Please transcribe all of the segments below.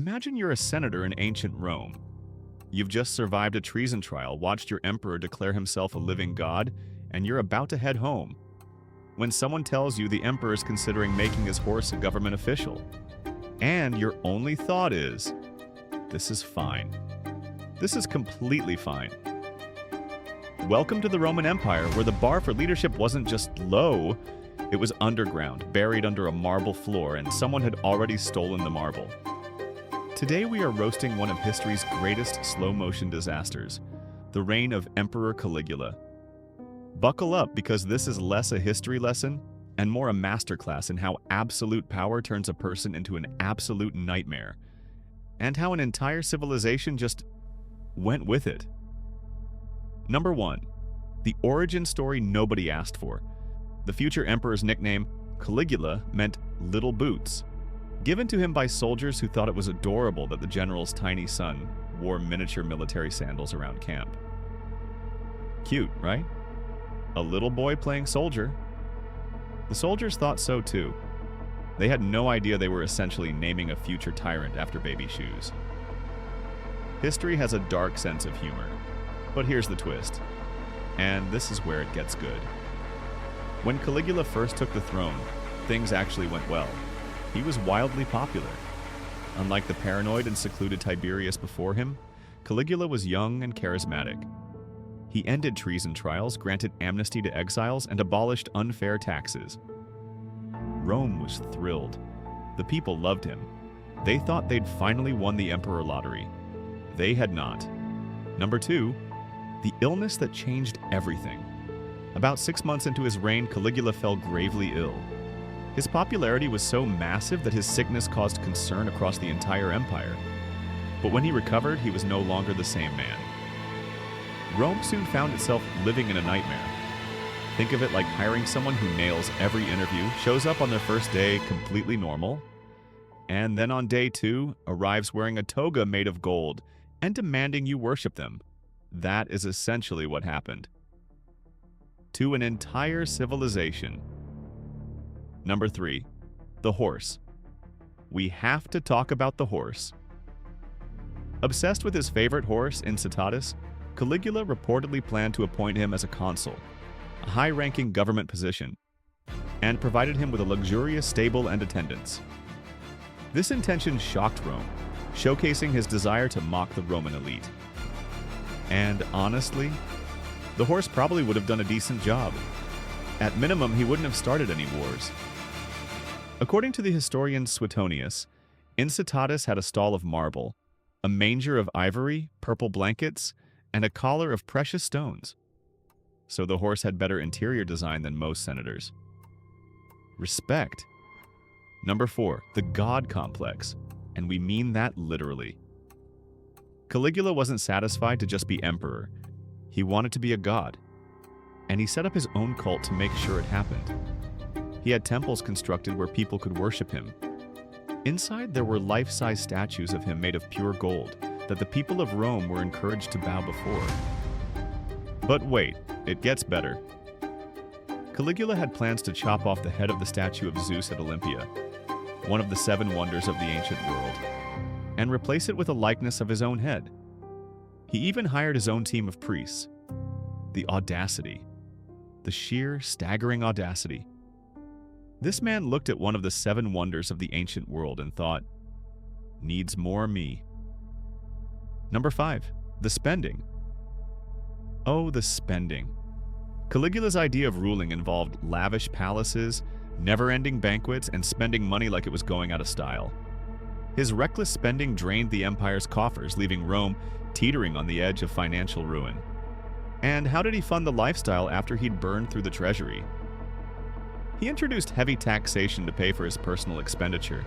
Imagine you're a senator in ancient Rome. You've just survived a treason trial, watched your emperor declare himself a living god, and you're about to head home. When someone tells you the emperor is considering making his horse a government official, and your only thought is, this is fine. This is completely fine. Welcome to the Roman Empire, where the bar for leadership wasn't just low, it was underground, buried under a marble floor, and someone had already stolen the marble. Today we are roasting one of history's greatest slow-motion disasters, the reign of Emperor Caligula. Buckle up, because this is less a history lesson and more a masterclass in how absolute power turns a person into an absolute nightmare, and how an entire civilization just went with it. Number 1. The origin story nobody asked for. The future emperor's nickname, Caligula, meant little boots, given to him by soldiers who thought it was adorable that the general's tiny son wore miniature military sandals around camp. Cute, right? A little boy playing soldier. The soldiers thought so too. They had no idea they were essentially naming a future tyrant after baby shoes. History has a dark sense of humor, but here's the twist, and this is where it gets good. When Caligula first took the throne, things actually went well. He was wildly popular. Unlike the paranoid and secluded Tiberius before him, Caligula was young and charismatic. He ended treason trials, granted amnesty to exiles, and abolished unfair taxes. Rome was thrilled. The people loved him. They thought they'd finally won the emperor lottery. They had not. Number 2, the illness that changed everything. About 6 months into his reign, Caligula fell gravely ill. His popularity was so massive that his sickness caused concern across the entire empire. But when he recovered, he was no longer the same man. Rome soon found itself living in a nightmare. Think of it like hiring someone who nails every interview, shows up on their first day completely normal, and then on day 2 arrives wearing a toga made of gold and demanding you worship them. That is essentially what happened to an entire civilization. Number 3, the horse. We have to talk about the horse. Obsessed with his favorite horse, Incitatus, Caligula reportedly planned to appoint him as a consul, a high-ranking government position, and provided him with a luxurious stable and attendants. This intention shocked Rome, showcasing his desire to mock the Roman elite. And honestly, the horse probably would have done a decent job. At minimum, he wouldn't have started any wars. According to the historian Suetonius, Incitatus had a stall of marble, a manger of ivory, purple blankets, and a collar of precious stones. So the horse had better interior design than most senators. Respect. Number 4, the god complex, and we mean that literally. Caligula wasn't satisfied to just be emperor. He wanted to be a god, and he set up his own cult to make sure it happened. He had temples constructed where people could worship him. Inside, there were life-size statues of him made of pure gold that the people of Rome were encouraged to bow before. But wait, it gets better. Caligula had plans to chop off the head of the statue of Zeus at Olympia, one of the 7 wonders of the ancient world, and replace it with a likeness of his own head. He even hired his own team of priests. The audacity. The sheer, staggering audacity. This man looked at one of the 7 wonders of the ancient world and thought, needs more me. Number 5, the spending. Oh, the spending. Caligula's idea of ruling involved lavish palaces, never-ending banquets, and spending money like it was going out of style. His reckless spending drained the empire's coffers, leaving Rome teetering on the edge of financial ruin. And how did he fund the lifestyle after he'd burned through the treasury? He introduced heavy taxation to pay for his personal expenditure.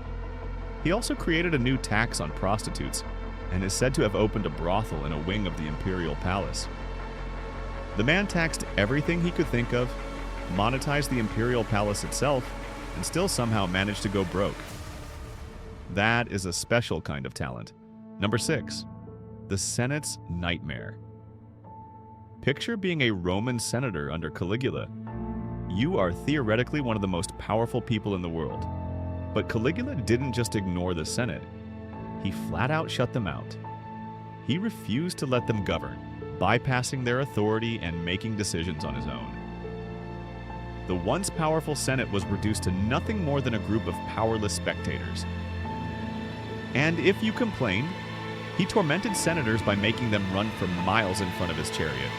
He also created a new tax on prostitutes, and is said to have opened a brothel in a wing of the imperial palace. The man taxed everything he could think of, monetized the imperial palace itself, and still somehow managed to go broke. That is a special kind of talent. Number 6, the Senate's nightmare. Picture being a Roman senator under Caligula. You are theoretically one of the most powerful people in the world. But Caligula didn't just ignore the Senate. he flat out shut them out. He refused to let them govern, bypassing their authority and making decisions on his own. The once powerful Senate was reduced to nothing more than a group of powerless spectators. And if you complained, he tormented senators by making them run for miles in front of his chariot.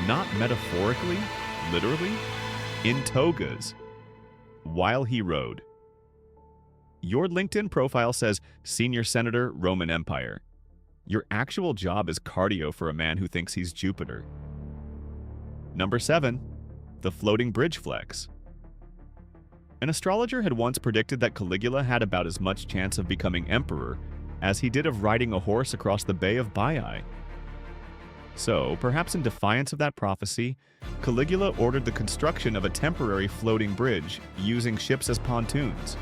Not metaphorically, literally, in togas, while he rode. Your LinkedIn profile says Senior Senator, Roman Empire. Your actual job is cardio for a man who thinks he's Jupiter. Number 7. The floating bridge flex. An astrologer had once predicted that Caligula had about as much chance of becoming emperor as he did of riding a horse across the Bay of Baiae. So, perhaps in defiance of that prophecy, Caligula ordered the construction of a temporary floating bridge using ships as pontoons,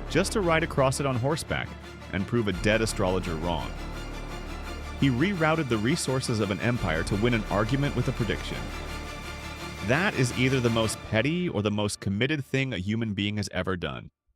just to ride across it on horseback and prove a dead astrologer wrong. He rerouted the resources of an empire to win an argument with a prediction. That is either the most petty or the most committed thing a human being has ever done.